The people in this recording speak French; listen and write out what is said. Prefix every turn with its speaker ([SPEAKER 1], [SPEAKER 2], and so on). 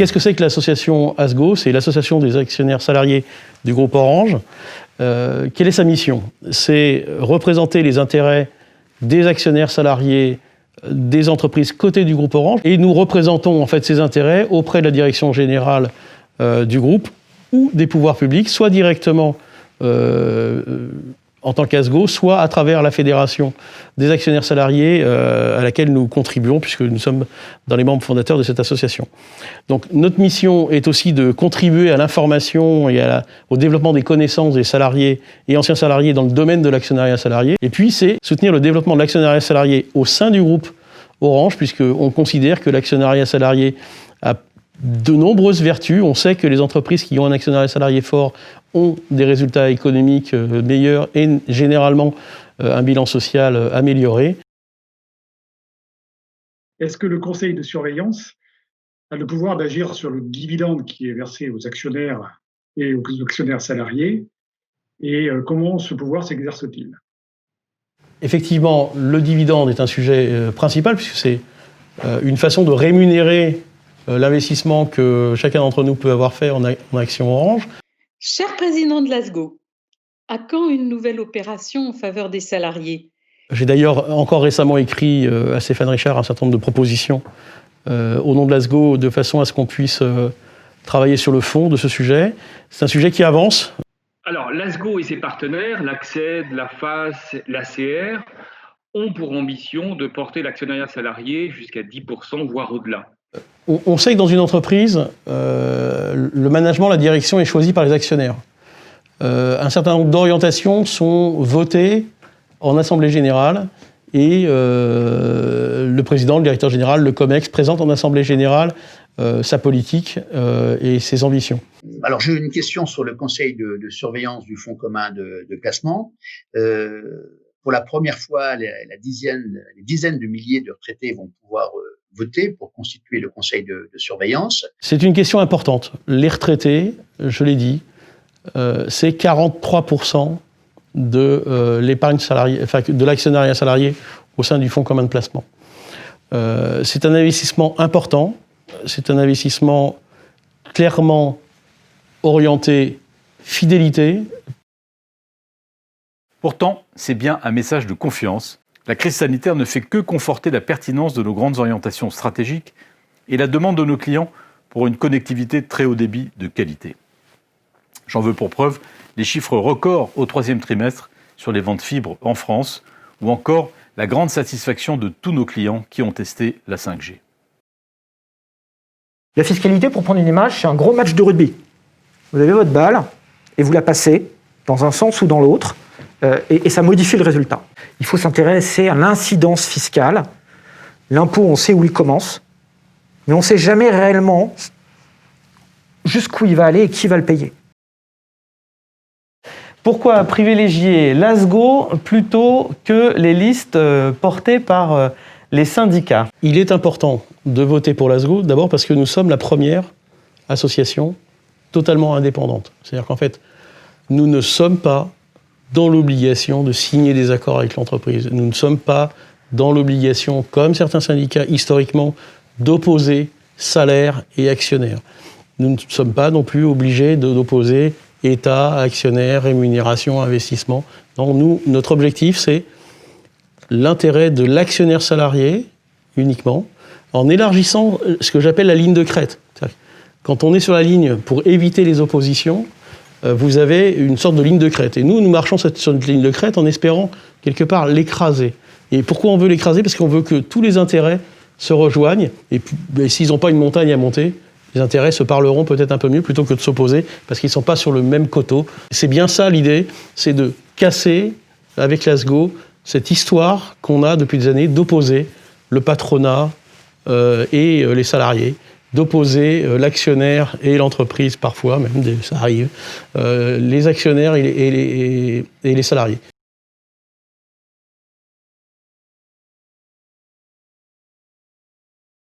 [SPEAKER 1] Qu'est-ce que c'est que l'association ASGO? C'est l'association des actionnaires salariés du groupe Orange. Quelle est sa mission? C'est représenter les intérêts des actionnaires salariés des entreprises cotées du groupe Orange. Et nous représentons en fait ces intérêts auprès de la direction générale du groupe ou des pouvoirs publics, soit directement en tant qu'ASGO, soit à travers la fédération des actionnaires salariés à laquelle nous contribuons, puisque nous sommes dans les membres fondateurs de cette association. Donc notre mission est aussi de contribuer à l'information et au développement des connaissances des salariés et anciens salariés dans le domaine de l'actionnariat salarié. Et puis c'est soutenir le développement de l'actionnariat salarié au sein du groupe Orange, puisqu'on considère que l'actionnariat salarié a de nombreuses vertus. On sait que les entreprises qui ont un actionnariat salarié fort ont des résultats économiques meilleurs et généralement un bilan social amélioré.
[SPEAKER 2] Est-ce que le conseil de surveillance a le pouvoir d'agir sur le dividende qui est versé aux actionnaires et aux actionnaires salariés? Et comment ce pouvoir s'exerce-t-il?
[SPEAKER 1] Effectivement, le dividende est un sujet principal puisque c'est une façon de rémunérer l'investissement que chacun d'entre nous peut avoir fait en action Orange.
[SPEAKER 3] Cher président de l'ASGO, à quand une nouvelle opération en faveur des salariés?
[SPEAKER 1] J'ai d'ailleurs encore récemment écrit à Stéphane Richard un certain nombre de propositions au nom de l'ASGO de façon à ce qu'on puisse travailler sur le fond de ce sujet. C'est un sujet qui avance.
[SPEAKER 4] Alors, l'ASGO et ses partenaires, l'ACCED, la FAS, l'ACR, ont pour ambition de porter l'actionnariat salarié jusqu'à 10%, voire au-delà.
[SPEAKER 1] On sait que dans une entreprise, le management, la direction est choisi par les actionnaires. Un certain nombre d'orientations sont votées en assemblée générale et le président, le directeur général, le COMEX présente en assemblée générale sa politique et ses ambitions.
[SPEAKER 5] Alors j'ai une question sur le conseil de surveillance du fonds commun de placement. Pour la première fois, les dizaines de milliers de retraités vont pouvoir voter pour constituer le conseil de surveillance. C'est
[SPEAKER 1] une question importante. Les retraités, je l'ai dit, c'est 43% de l'épargne salariée, enfin, de l'actionnariat salarié au sein du fonds commun de placement. C'est un investissement important, c'est un investissement clairement orienté fidélité.
[SPEAKER 6] Pourtant, c'est bien un message de confiance. La crise sanitaire ne fait que conforter la pertinence de nos grandes orientations stratégiques et la demande de nos clients pour une connectivité très haut débit de qualité. J'en veux pour preuve les chiffres records au 3e trimestre sur les ventes fibres en France ou encore la grande satisfaction de tous nos clients qui ont testé la 5G.
[SPEAKER 7] La fiscalité, pour prendre une image, c'est un gros match de rugby. Vous avez votre balle et vous la passez dans un sens ou dans l'autre et ça modifie le résultat. Il faut s'intéresser à l'incidence fiscale. L'impôt, on sait où il commence, mais on ne sait jamais réellement jusqu'où il va aller et qui va le payer.
[SPEAKER 8] Pourquoi privilégier l'ASGO plutôt que les listes portées par les syndicats?
[SPEAKER 1] Il est important de voter pour l'ASGO, d'abord parce que nous sommes la première association totalement indépendante. C'est-à-dire qu'en fait, nous ne sommes pas dans l'obligation de signer des accords avec l'entreprise. Nous ne sommes pas dans l'obligation, comme certains syndicats historiquement, d'opposer salaire et actionnaire. Nous ne sommes pas non plus obligés d'opposer État, actionnaire, rémunération, investissement. Donc nous, notre objectif, c'est l'intérêt de l'actionnaire salarié uniquement, en élargissant ce que j'appelle la ligne de crête. Quand on est sur la ligne pour éviter les oppositions, vous avez une sorte de ligne de crête. Et nous marchons sur cette ligne de crête en espérant, quelque part, l'écraser. Et pourquoi on veut l'écraser? Parce qu'on veut que tous les intérêts se rejoignent. Et s'ils n'ont pas une montagne à monter, les intérêts se parleront peut-être un peu mieux plutôt que de s'opposer, parce qu'ils ne sont pas sur le même coteau. C'est bien ça l'idée, c'est de casser, avec l'ASGO, cette histoire qu'on a depuis des années d'opposer le patronat et les salariés, d'opposer l'actionnaire et l'entreprise, parfois même, ça arrive, les actionnaires et les salariés.